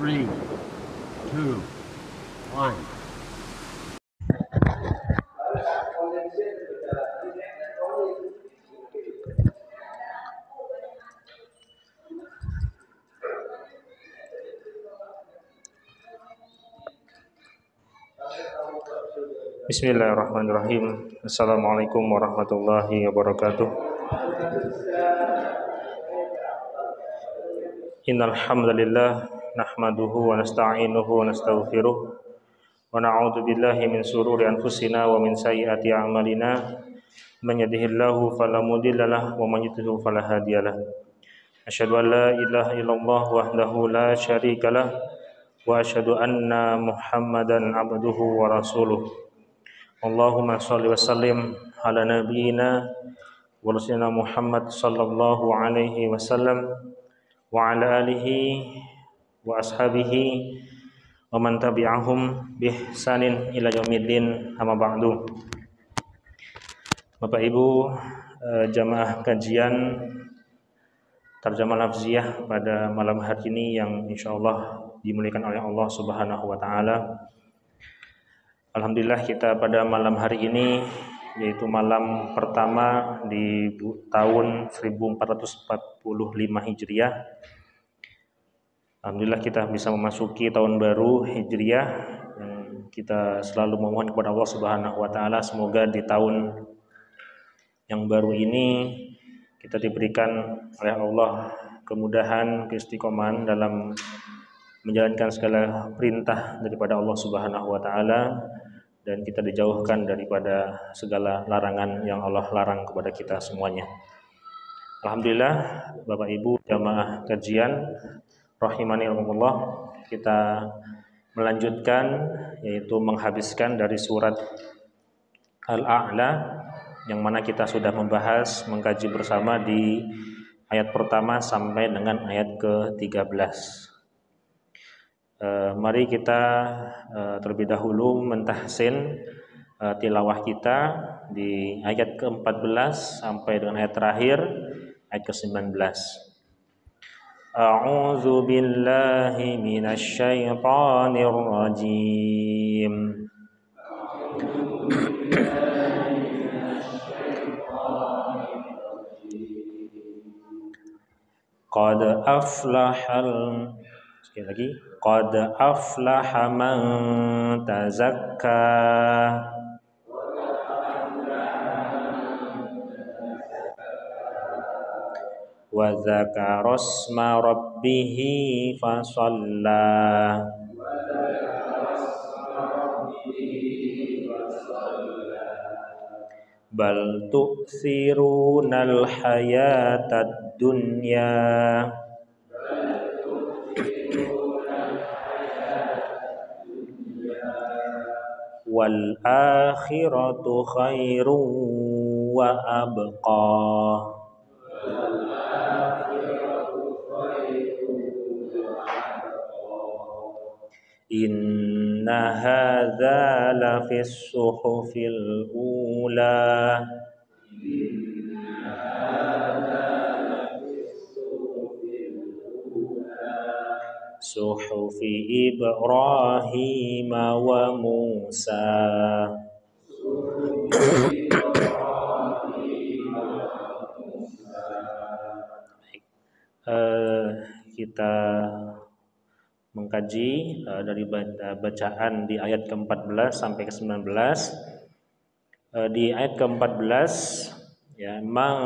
3, 2, 1. Bismillahirrahmanirrahim. Assalamualaikum warahmatullahi wabarakatuh. Innal hamdalillah nahmaduhu wa nasta'inuhu wa nastaghfiruh wa na'udzu billahi min shururi anfusina wa min sayyiati a'malina. Man yahdihillahu fala mudhillalah wa man yudhlil fala hadiyalah. Asyhadu an la ilaha illallah wahdahu la syarikalah wa asyhadu anna Muhammadan abduhu wa rasuluh. Allahumma shalli wa sallim ala nabiyyina wa rasulina Muhammad sallallahu alaihi wasallam wa ala alihi wa ashabihi wa man tabi'ahum bi ihsanin ila yaumiddin, amma ba'du. Bapak Ibu jamaah kajian terjemah lafziyah pada malam hari ini yang insyaallah dimuliakan oleh Allah Subhanahu wa taala. Alhamdulillah kita pada malam hari ini, yaitu malam pertama di tahun 1445 Hijriah. Alhamdulillah kita bisa memasuki tahun baru Hijriah. Kita selalu memohon kepada Allah Subhanahu wa taala semoga di tahun yang baru ini kita diberikan oleh Allah kemudahan, keistiqomahan dalam menjalankan segala perintah daripada Allah Subhanahu wa taala, dan kita dijauhkan daripada segala larangan yang Allah larang kepada kita semuanya. Alhamdulillah Bapak Ibu jamaah kajian rahimani Allah, kita melanjutkan yaitu menghabiskan dari surat Al-A'la yang mana kita sudah membahas, mengkaji bersama di ayat pertama sampai dengan ayat ke-13. Mari kita terlebih dahulu mentahsin tilawah kita di ayat ke-14 sampai dengan ayat terakhir, ayat ke-19. A'udzu billahi minasy syaithanir rajim. Qad aflahal, sekali lagi, qad aflaha man tazakka wa dzakara isma rabbih fasalla bal tu'thirunal hayatad dunya wal akhiratu khairun wa abqa. Inna hadza la fis suhufil ula suhufi Ibrahim wa Musa. Kita mengkaji dari bacaan di ayat ke-14 sampai ke-19. Di ayat ke-14 ya, man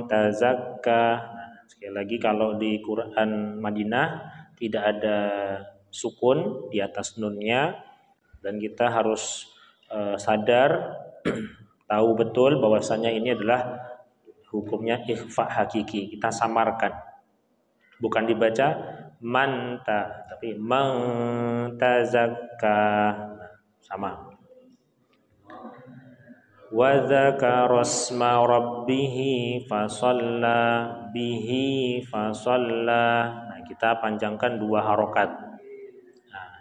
tazakka. Sekali lagi, kalau di Quran Madinah tidak ada sukun di atas nunnya, dan kita harus sadar tahu betul bahwasanya ini adalah hukumnya ikhfa hakiki, kita samarkan, bukan dibaca manta tapi mantazakka, sama. Wa dzakara isma rabbih fasalla bihi fasalla. Nah, kita panjangkan dua harokat. Nah,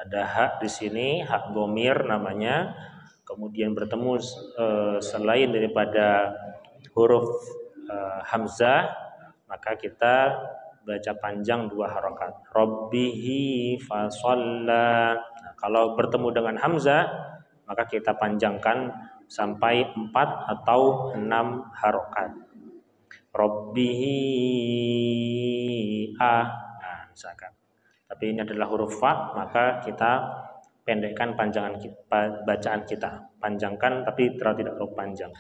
ada hak di sini, hak dhamir namanya, kemudian bertemu selain daripada huruf hamzah, maka kita baca panjang 2 harokat. Rabbihi fasalla. Nah, kalau bertemu dengan hamzah maka kita panjangkan sampai 4 atau 6 harokat. Rabbihi nah, misalkan. Tapi ini adalah huruf fa, maka kita pendekkan bacaan kita. Panjangkan tapi tidak terlalu panjang.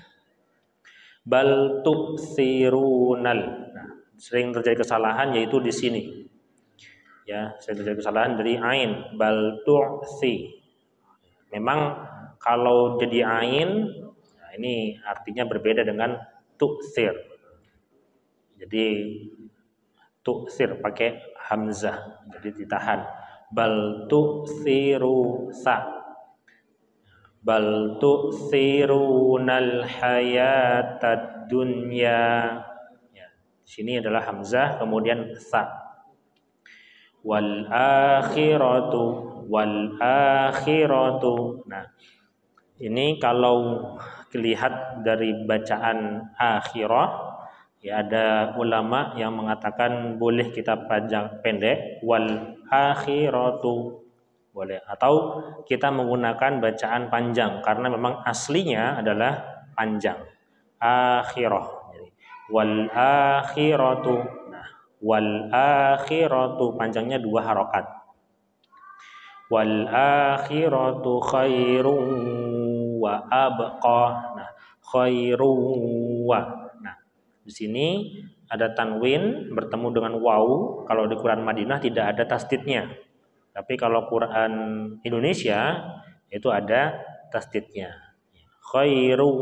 Bal tu'thirunal. Nah, sering terjadi kesalahan yaitu di sini. Ya, sering terjadi kesalahan dari ain. Bal tu'thi. Memang kalau jadi ain, nah ini artinya berbeda dengan tu'thir. Jadi tu'thir pakai hamzah, jadi ditahan. Bal tu'thiru sa. Bal tu'thirunal hayatad dunya. Ya, di sini adalah hamzah kemudian sa. Wal akhiratu. Nah, ini kalau dilihat dari bacaan akhirah, ya ada ulama yang mengatakan boleh kita panjang pendek wal akhiratu boleh, atau kita menggunakan bacaan panjang karena memang aslinya adalah panjang akhirah. Jadi, wal akhiratu. Nah, wal akhiratu panjangnya 2 harokat. Wal akhiratu khairum wa abqa. Nah, khairum wa. Nah, di sini ada tanwin bertemu dengan waw. Kalau di Quran Madinah tidak ada tasdidnya. Tapi kalau Quran Indonesia itu ada tasdidnya. Khairum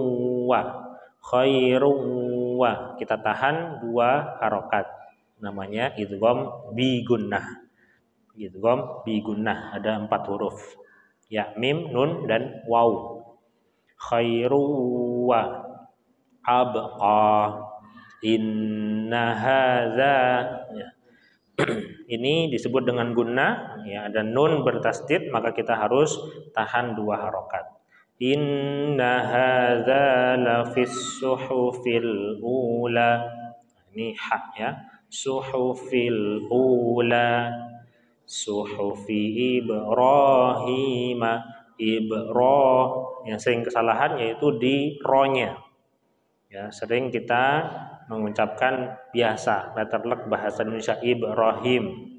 wa. Kita tahan 2 harokat. Namanya idgham bi gunnah. Idgham bi gunnah, ada 4 huruf. Ya, mim, nun dan waw. Khairum wa abqa. Inna hadza. Ya. Ini disebut dengan gunnah, ya, ada nun bertasdid, maka kita harus tahan 2 harokat. Inna hadza lafis suhufil ula. Ini hak ya. Suhufil ula. Suhufi Ibrahim. Yang sering kesalahan yaitu di ro-nya. Ya, sering kita mengucapkan biasa letterlek bahasa Indonesia Ibrahim,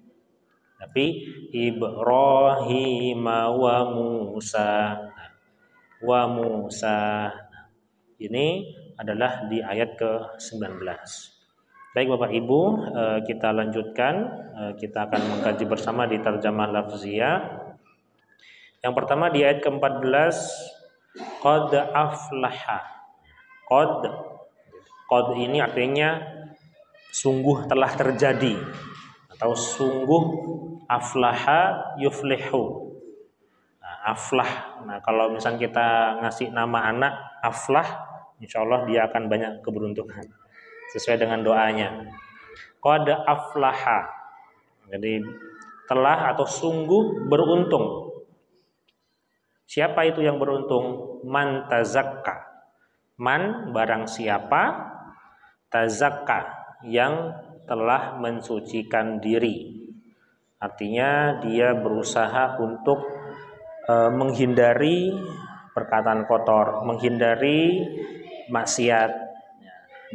tapi Ibrahim wa Musa. Ini adalah di ayat ke-19. Baik Bapak Ibu, kita lanjutkan. Kita akan mengkaji bersama di terjemah lafziyah. Yang pertama di ayat ke-14, qad aflaha. Qad ini artinya sungguh telah terjadi atau sungguh aflaha yuflihu. Nah, aflah. Nah, kalau misalnya kita ngasih nama anak aflah, insya Allah dia akan banyak keberuntungan sesuai dengan doanya. Qad aflaha. Jadi telah atau sungguh beruntung. Siapa itu yang beruntung? Man tazakka. Man barang siapa, tazakka yang telah mensucikan diri. Artinya dia berusaha untuk menghindari perkataan kotor, menghindari maksiat,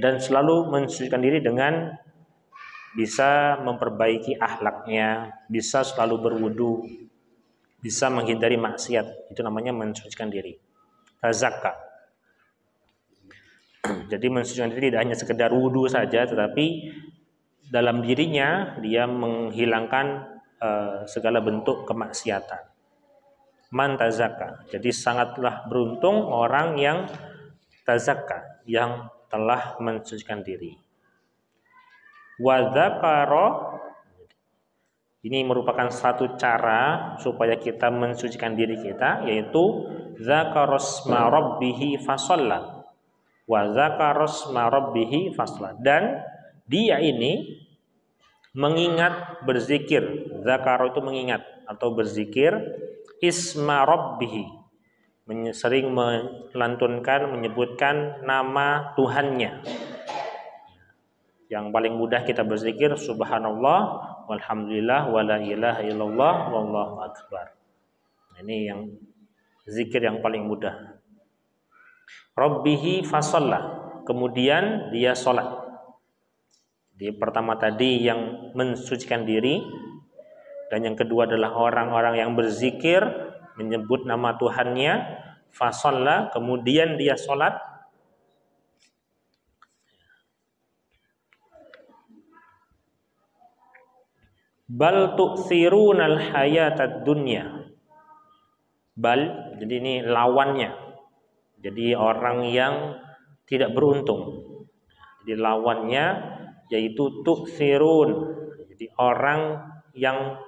dan selalu mensucikan diri dengan bisa memperbaiki akhlaknya, bisa selalu berwudu, bisa menghindari maksiat. Itu namanya mensucikan diri. Tazakka. Jadi mensucikan diri tidak hanya sekedar wudu saja, tetapi dalam dirinya dia menghilangkan segala bentuk kemaksiatan. Man tazakka. Jadi sangatlah beruntung orang yang tazakka, yang telah mensucikan diri. Wa dzakara. Ini merupakan satu cara supaya kita mensucikan diri kita, yaitu dzakarasma rabbih fasalla. Wa dzakarasma rabbih fasalla. Dan dia ini mengingat, berzikir. Dzakara itu mengingat atau berzikir. Isma rabbih, sering melantunkan, menyebutkan nama Tuhannya. Yang paling mudah kita berzikir subhanallah walhamdulillah wala ilaha illallah wallahu akbar. Ini yang zikir yang paling mudah. Rabbihi fasalla, kemudian dia sholat. Di pertama tadi yang mensucikan diri, dan yang kedua adalah orang-orang yang berzikir menyebut nama Tuhannya, fasalla, kemudian dia sholat. Bal tu'thirunal hayatad dunya. Bal, jadi ini lawannya. Jadi orang yang tidak beruntung. Jadi lawannya yaitu tu'thirun. Jadi orang yang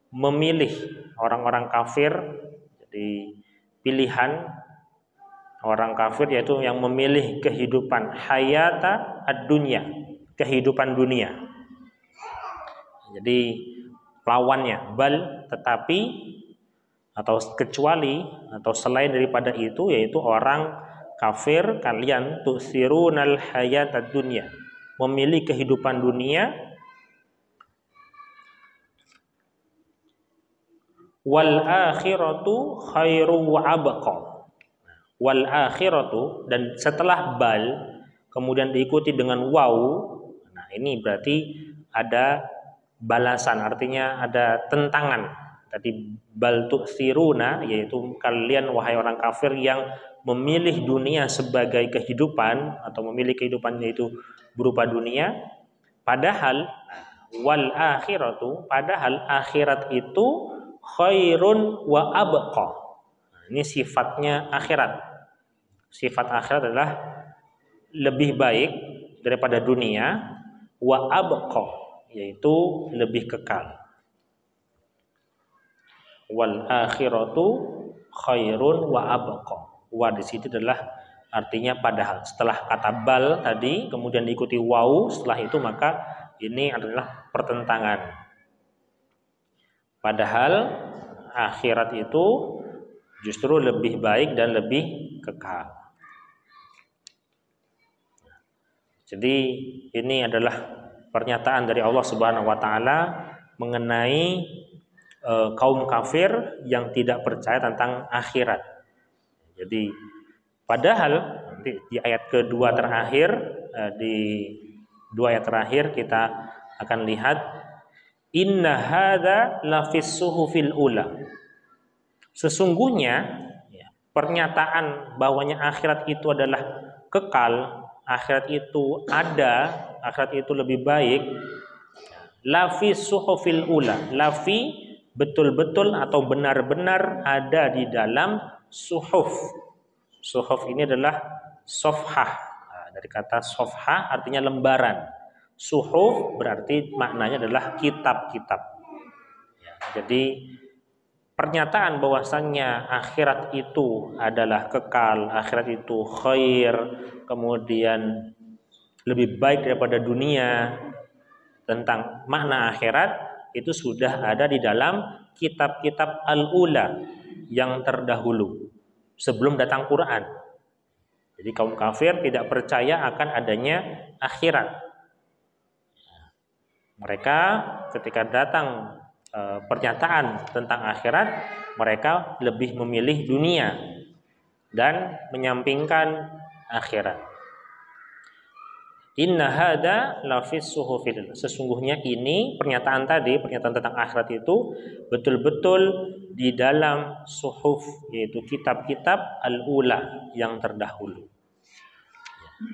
memilih, orang-orang kafir. Jadi pilihan orang kafir yaitu yang memilih kehidupan hayata ad-dunya, kehidupan dunia. Jadi lawannya bal, tetapi atau kecuali atau selain daripada itu, yaitu orang kafir, kalian tu'thirunal hayatad dunya, memilih kehidupan dunia, wal akhiratu khairu wa abqa. Wal akhiratu, dan setelah bal kemudian diikuti dengan waw. Nah, ini berarti ada balasan, artinya ada tentangan. Tadi bal tu'thiruna, yaitu kalian wahai orang kafir yang memilih dunia sebagai kehidupan atau memilih kehidupannya itu berupa dunia, padahal wal akhiratu, padahal akhirat itu khairun wa abqa. Ini sifatnya akhirat. Sifat akhirat adalah lebih baik daripada dunia, wa abqa, yaitu lebih kekal. Wal akhiratu khairun wa abqa. Wa di situ adalah artinya padahal. Setelah kata bal tadi kemudian diikuti waw, setelah itu maka ini adalah pertentangan. Padahal akhirat itu justru lebih baik dan lebih kekal. Jadi ini adalah pernyataan dari Allah Subhanahu wa taala mengenai kaum kafir yang tidak percaya tentang akhirat. Jadi padahal di ayat kedua terakhir, di dua ayat terakhir kita akan lihat inna hadza lafis suhufil ula. Sesungguhnya pernyataan bahwanya akhirat itu adalah kekal, akhirat itu ada, akhirat itu lebih baik, lafi suhufil ula. Lafi betul-betul atau benar-benar ada di dalam suhuf. Suhuf ini adalah sofhah. Nah, dari kata sofhah artinya lembaran. Suhuf berarti maknanya adalah kitab-kitab. Ya, jadi pernyataan bahwasannya akhirat itu adalah kekal, akhirat itu khair, kemudian lebih baik daripada dunia, tentang makna akhirat itu sudah ada di dalam kitab-kitab al-ula yang terdahulu sebelum datang Quran. Jadi kaum kafir tidak percaya akan adanya akhirat. Mereka ketika datang pernyataan tentang akhirat, mereka lebih memilih dunia dan menyampingkan akhirat. Inna hada lafis suhufil. Sesungguhnya ini pernyataan tadi, pernyataan tentang akhirat itu betul-betul di dalam suhuf, yaitu kitab-kitab al-ula yang terdahulu.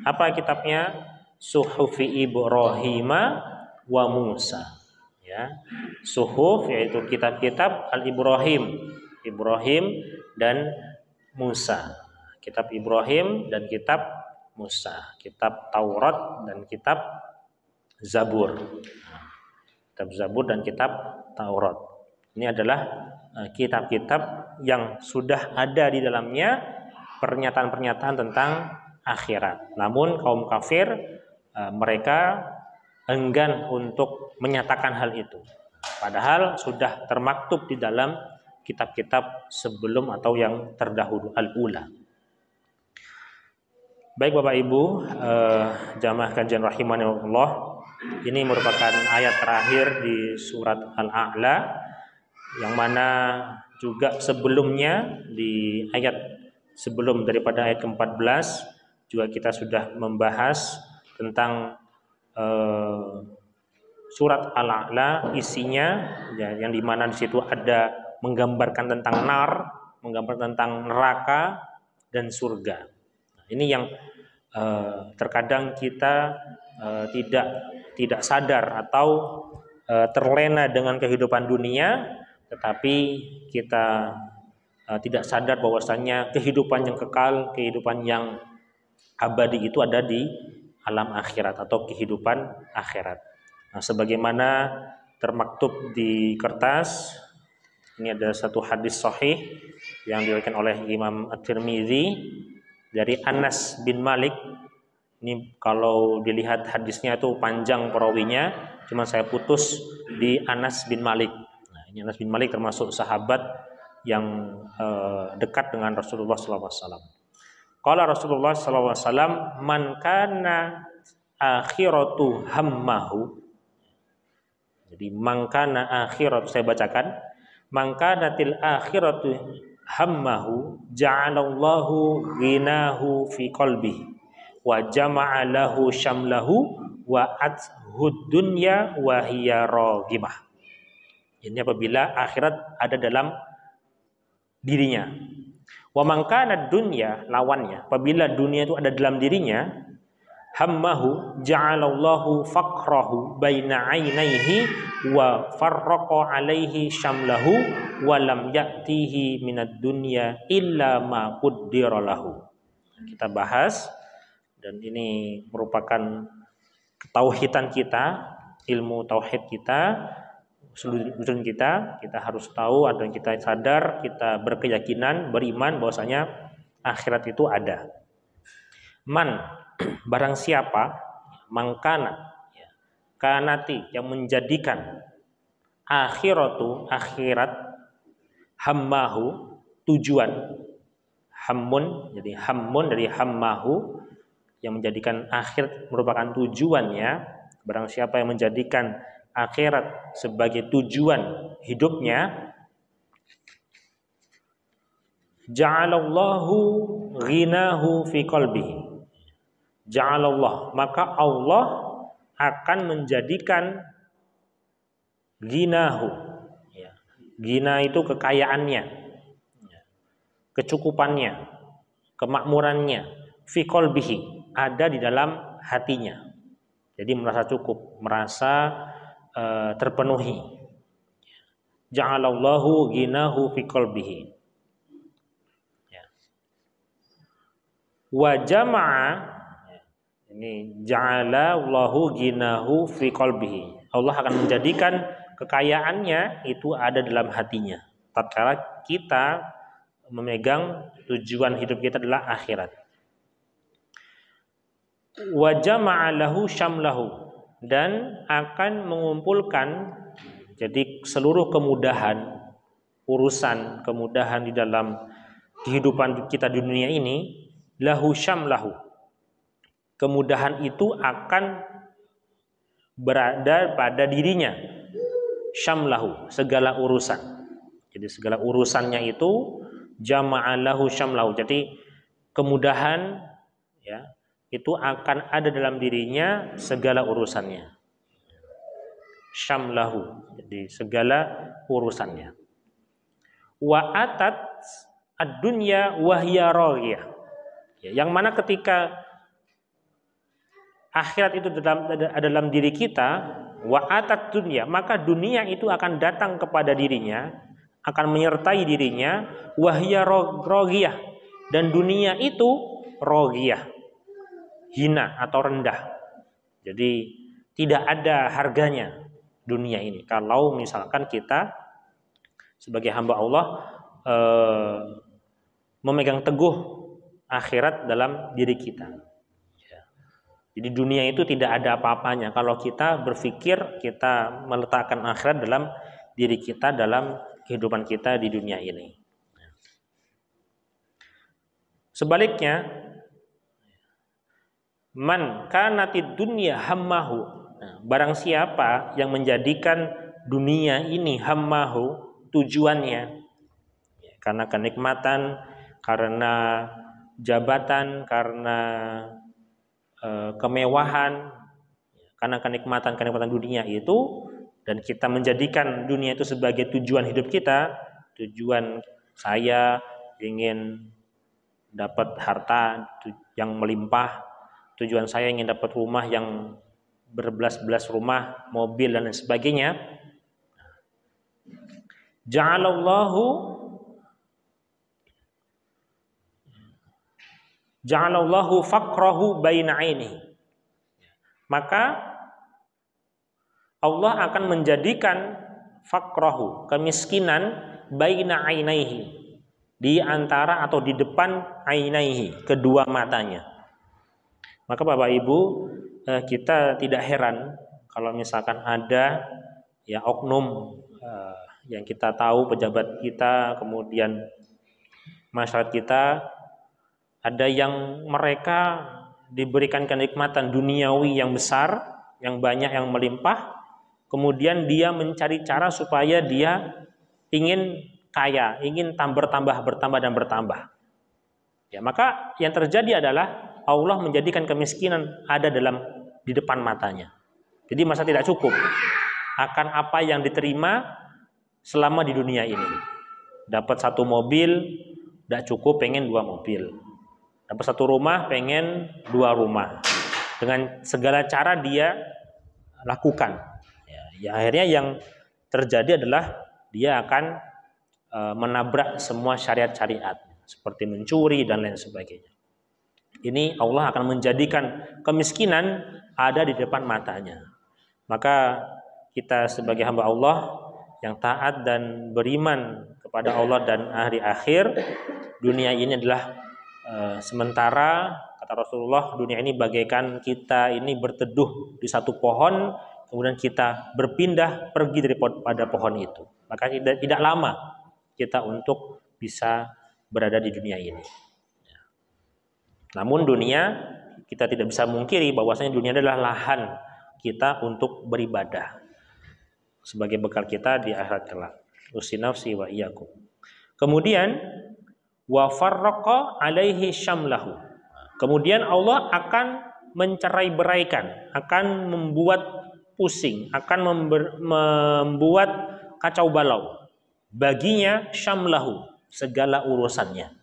Apa kitabnya? Suhufi Ibrahim wa Musa. Ya. Suhuf yaitu kitab-kitab al-Ibrahim, Ibrahim dan Musa. Kitab Ibrahim dan kitab Musa, kitab Taurat dan kitab Zabur. Kitab Zabur dan kitab Taurat. Ini adalah kitab-kitab yang sudah ada di dalamnya pernyataan-pernyataan tentang akhirat. Namun kaum kafir mereka enggan untuk menyatakan hal itu. Padahal sudah termaktub di dalam kitab-kitab sebelum atau yang terdahulu al-ula. Baik Bapak Ibu, jamaah kajian rahimanillah, ini merupakan ayat terakhir di surat Al-A'la, yang mana juga sebelumnya di ayat sebelum daripada ayat ke-14 juga kita sudah membahas tentang surat Al-A'la, isinya ya, yang dimana di situ ada menggambarkan tentang menggambarkan tentang neraka dan surga. Nah, ini yang terkadang kita tidak sadar atau terlena dengan kehidupan dunia, tetapi kita tidak sadar bahwasanya kehidupan yang kekal, kehidupan yang abadi itu ada di alam akhirat atau kehidupan akhirat. Nah, sebagaimana termaktub di kertas, ini ada satu hadis sahih yang diriwayatkan oleh Imam At-Tirmidzi dari Anas bin Malik. Ini kalau dilihat hadisnya itu panjang perawinya, cuma saya putus di Anas bin Malik. Nah, ini Anas bin Malik termasuk sahabat yang dekat dengan Rasulullah SAW. Qala Rasulullah SAW, man kana akhiratu hammahu. Jadi man kana akhiratu, saya bacakan, man kanatil akhiratu hammahu ja'alallahu ghinahu fi qalbihi wa jama'a lahu syamlahu wa athud dunya wa hiya raghibah. Ini apabila akhirat ada dalam dirinya. Wa man kana dunya, lawannya, apabila dunia itu ada dalam dirinya, hammahu ja'alallahu faqrahu baina 'ainaihi wa farraqa 'alaihi syamlahu wa lam ya'tihi minad dunya illa ma qaddara lahu. Kita bahas, dan ini merupakan ketauhidan kita, ilmu tauhid kita, seluruh kita harus tahu dan kita sadar, kita berkeyakinan, beriman bahwasanya akhirat itu ada. Man, barang siapa, mangkana, ya, kanati, yang menjadikan akhiratu, akhirat, hammahu, tujuan, hammun, jadi hammun dari hammahu, yang menjadikan akhirat merupakan tujuannya. Barang siapa yang menjadikan akhirat sebagai tujuan hidupnya, ja'alallahu ghinahu fi qalbihi. Ja'alallah, maka Allah akan menjadikan ghinahu, ya. Ghina itu kekayaannya, ya, kecukupannya, kemakmurannya, fi qalbihi, ada di dalam hatinya. Jadi merasa cukup, merasa terpenuhi. Ja'alallahu ghinahu fi qalbihi. Ya. Wa jama'a, ini ja'alallahu ghinahu fi qalbihi. Allah akan menjadikan kekayaannya itu ada dalam hatinya. Tatkala kita memegang tujuan hidup kita adalah akhirat. Wa jama'a lahu syamlahu, dan akan mengumpulkan, jadi seluruh kemudahan, urusan kemudahan di dalam kehidupan kita di dunia ini, lahu syamlahu, kemudahan itu akan berada pada dirinya, syamlahu, segala urusan. Jadi segala urusannya itu jama'a lahu syamlahu, jadi kemudahan, ya, itu akan ada dalam dirinya segala urusannya. Syamlahu, jadi segala urusannya. Wa atat ad-dunya wa hiya raghiyah. Yang mana ketika akhirat itu ada dalam diri kita, wa atat dunya, maka dunia itu akan datang kepada dirinya, akan menyertai dirinya, wa hiya raghiyah, dan dunia itu raghiyah, hina atau rendah. Jadi tidak ada harganya dunia ini kalau misalkan kita sebagai hamba Allah memegang teguh akhirat dalam diri kita. Jadi dunia itu tidak ada apa-apanya kalau kita berpikir kita meletakkan akhirat dalam diri kita, dalam kehidupan kita di dunia ini. Sebaliknya, Man kanatid dunya hammahu. Nah, barang siapa yang menjadikan dunia ini hammahu, tujuannya karena kenikmatan, karena jabatan, karena kemewahan, karena kenikmatan dunia itu, dan kita menjadikan dunia itu sebagai tujuan hidup kita. Tujuan saya ingin dapat harta yang melimpah, tujuan saya ingin dapat rumah yang berbelas-belas rumah, mobil dan lain sebagainya. Ja'alallahu faqrahu baina ainihi. Maka Allah akan menjadikan faqrahu, kemiskinan, baina ainaihi, di antara atau di depan ainaihi, kedua matanya. Maka Bapak Ibu, kita tidak heran kalau misalkan ada ya oknum yang kita tahu, pejabat kita, kemudian masyarakat kita, ada yang mereka diberikan kenikmatan duniawi yang besar, yang banyak, yang melimpah, kemudian dia mencari cara supaya dia ingin kaya, ingin bertambah dan bertambah. Ya, maka yang terjadi adalah Allah menjadikan kemiskinan ada di depan matanya. Jadi masa tidak cukup akan apa yang diterima selama di dunia ini. Dapat satu mobil, tidak cukup, pengen 2 mobil. Dapat satu rumah, pengen 2 rumah. Dengan segala cara dia lakukan. Ya, akhirnya yang terjadi adalah dia akan menabrak semua syariat-syariat, seperti mencuri dan lain sebagainya. Ini Allah akan menjadikan kemiskinan ada di depan matanya. Maka kita sebagai hamba Allah yang taat dan beriman kepada Allah dan hari akhir, dunia ini adalah sementara. Kata Rasulullah, dunia ini bagaikan kita ini berteduh di satu pohon, kemudian kita berpindah pergi daripada pohon itu. Maka tidak lama kita untuk bisa berada di dunia ini. Namun dunia, kita tidak bisa mungkiri bahwasanya dunia adalah lahan kita untuk beribadah sebagai bekal kita di akhirat kelak. Usinafsi wa iyyakum. Kemudian wa farraqa alaihi syamlahu. Kemudian Allah akan mencerai-beraikan, akan membuat pusing, akan membuat kacau balau baginya syamlahu, segala urusannya.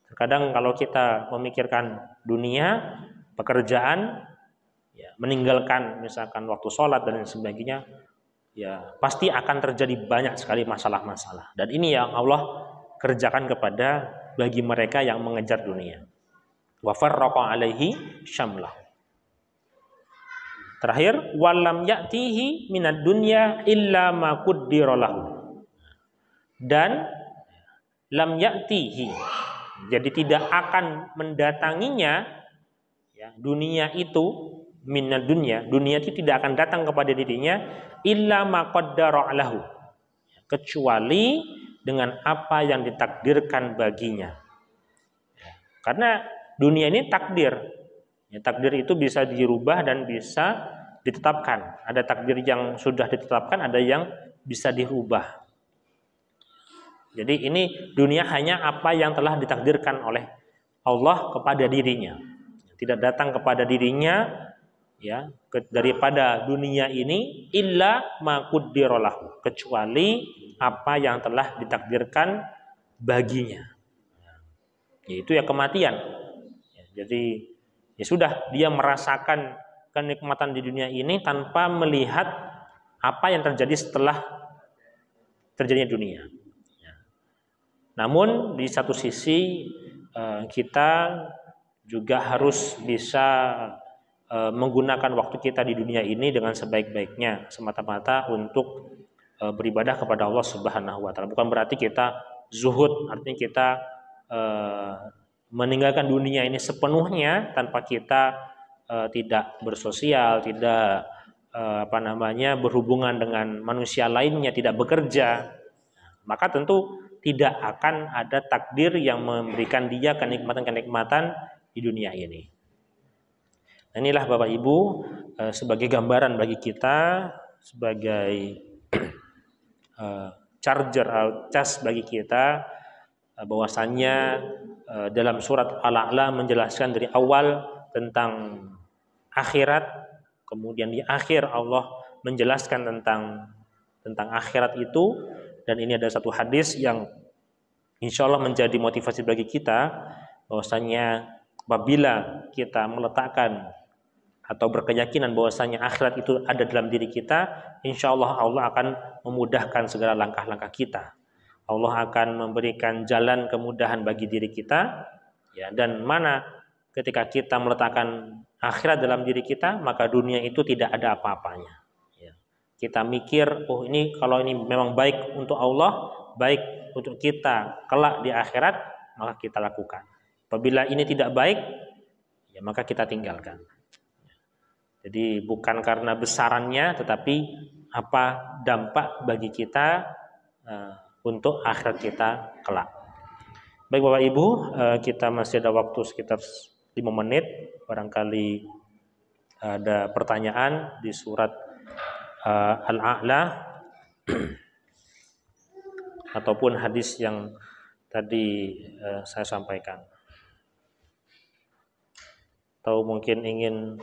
Terkadang kalau kita memikirkan dunia, pekerjaan, ya, meninggalkan misalkan waktu sholat dan lain sebagainya, ya pasti akan terjadi banyak sekali masalah-masalah. Dan ini yang Allah kerjakan kepada bagi mereka yang mengejar dunia. Wa farraqa alaihi syamlah. Terakhir, walam ya'tihi minad dunya illa ma qaddara lahu. Dan lam ya'tihi, jadi tidak akan mendatanginya ya, dunia itu, minad dunya, dunia itu tidak akan datang kepada dirinya illa ma qaddara lahu, kecuali dengan apa yang ditakdirkan baginya. Karena dunia ini takdir. Ya, takdir itu bisa dirubah dan bisa ditetapkan. Ada takdir yang sudah ditetapkan, ada yang bisa dirubah. Jadi ini dunia hanya apa yang telah ditakdirkan oleh Allah kepada dirinya. Tidak datang kepada dirinya ya daripada dunia ini illa ma qaddara lahu, kecuali apa yang telah ditakdirkan baginya. Yaitu ya kematian. Jadi ya sudah, dia merasakan kenikmatan di dunia ini tanpa melihat apa yang terjadi setelah terjadinya dunia. Namun di satu sisi kita juga harus bisa menggunakan waktu kita di dunia ini dengan sebaik-baiknya, semata-mata untuk beribadah kepada Allah Subhanahu wa taala. Bukan berarti kita zuhud, artinya kita meninggalkan dunia ini sepenuhnya tanpa kita tidak bersosial, tidak berhubungan dengan manusia lainnya, tidak bekerja. Maka tentu tidak akan ada takdir yang memberikan dia kenikmatan-kenikmatan di dunia ini. Inilah Bapak Ibu sebagai gambaran bagi kita, sebagai charger cas bagi kita, bahwasannya dalam surat Al-A'la menjelaskan dari awal tentang akhirat, kemudian di akhir Allah menjelaskan tentang akhirat itu, dan ini ada satu hadis yang insya Allah menjadi motivasi bagi kita, bahwasanya apabila kita meletakkan atau berkeyakinan bahwasanya akhirat itu ada dalam diri kita, insya Allah Allah akan memudahkan segala langkah-langkah kita. Allah akan memberikan jalan kemudahan bagi diri kita, ya, dan mana ketika kita meletakkan akhirat dalam diri kita, maka dunia itu tidak ada apa-apanya. Ya. Kita mikir, oh ini kalau ini memang baik untuk Allah, baik untuk kita kelak di akhirat, maka kita lakukan. Apabila ini tidak baik, ya maka kita tinggalkan. Jadi bukan karena besarannya, tetapi apa dampak bagi kita untuk akhirat kita kelak. Baik Bapak Ibu, kita masih ada waktu sekitar 5 menit. Barangkali ada pertanyaan di surat Al-A'la ataupun hadis yang tadi saya sampaikan. Atau mungkin ingin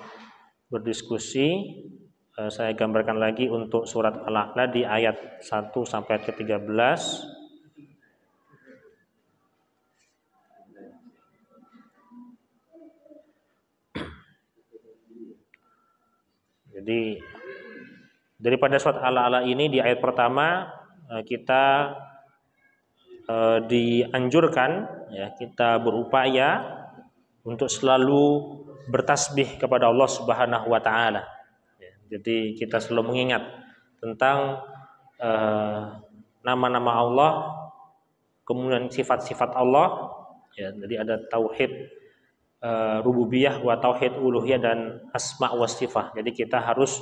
berdiskusi, saya gambarkan lagi untuk surat Al-A'la di ayat 1 sampai ayat ke-13. Jadi daripada surat Al-A'la ini di ayat pertama kita dianjurkan, ya, kita berupaya untuk selalu bertasbih kepada Allah Subhanahu wa taala. Jadi kita selalu mengingat tentang nama-nama Allah, kemudian sifat-sifat Allah. Ya, jadi ada tauhid rububiyah wa tauhid uluhiyah dan asma wa sifat. Jadi kita harus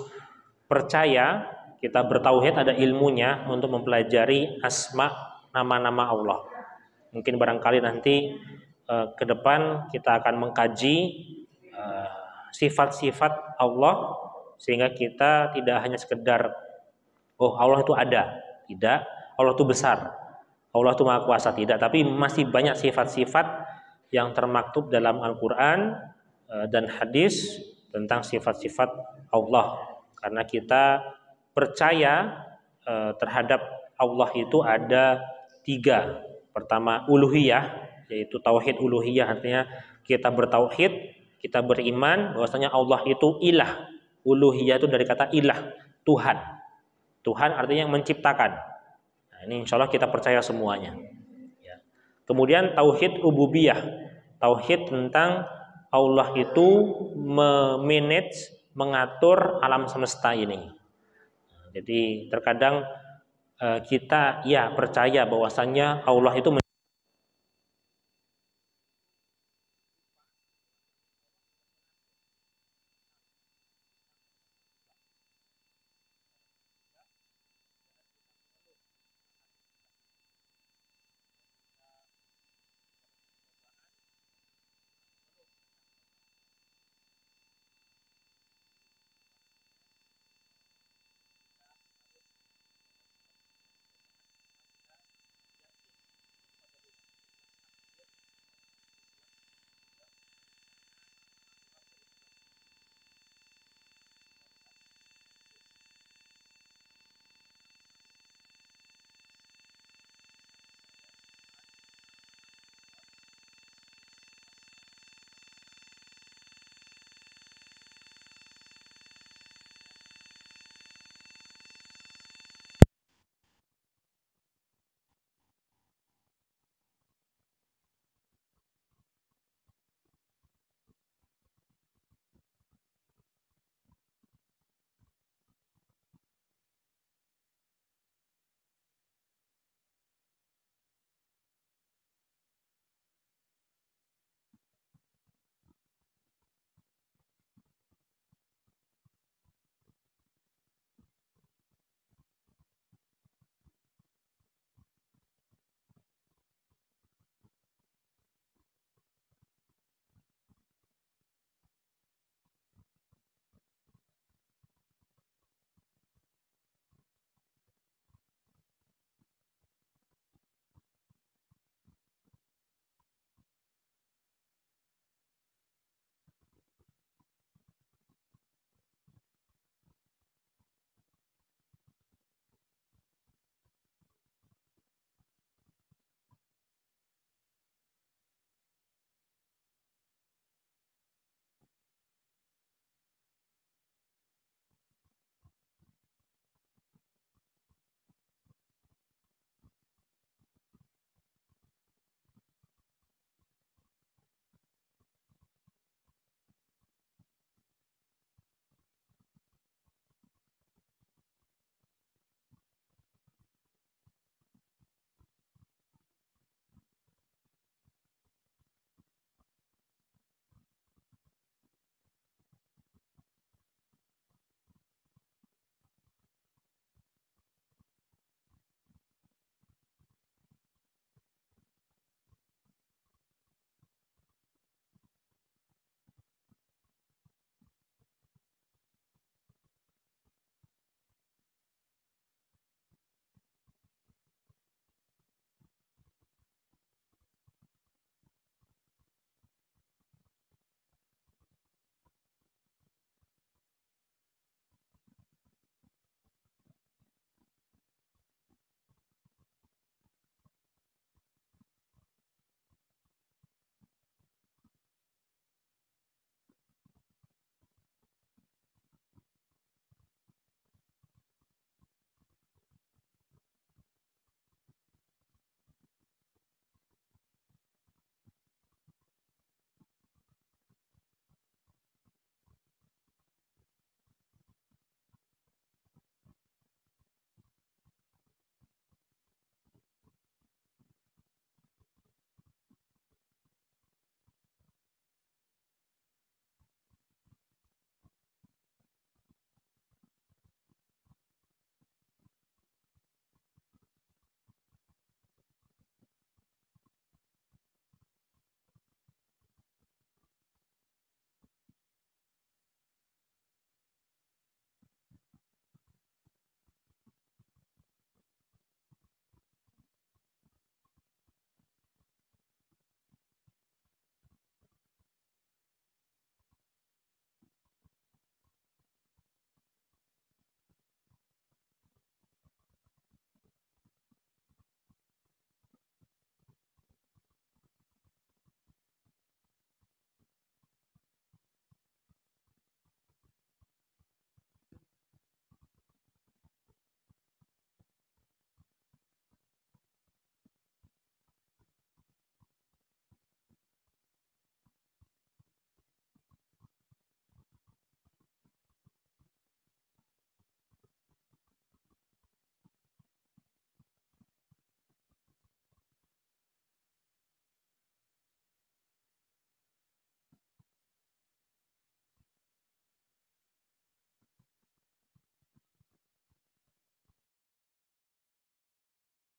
percaya, kita bertauhid, ada ilmunya untuk mempelajari asma, nama-nama Allah. Mungkin barangkali nanti ke depan kita akan mengkaji sifat-sifat Allah, sehingga kita tidak hanya sekedar oh Allah itu ada, tidak, Allah itu besar, Allah itu maha kuasa, tidak, tapi masih banyak sifat-sifat yang termaktub dalam Al-Quran dan hadis tentang sifat-sifat Allah. Karena kita percaya terhadap Allah itu ada 3. Pertama uluhiyah, yaitu tauhid uluhiyah, artinya kita bertauhid, kita beriman bahwasanya Allah itu ilah. Uluhiyah itu dari kata ilah, Tuhan. Tuhan artinya yang menciptakan. Nah, ini insya Allah kita percaya semuanya. Ya. Kemudian tauhid rububiyah, tauhid tentang Allah itu memanage, mengatur alam semesta ini. Jadi terkadang kita ya percaya bahwasanya Allah itu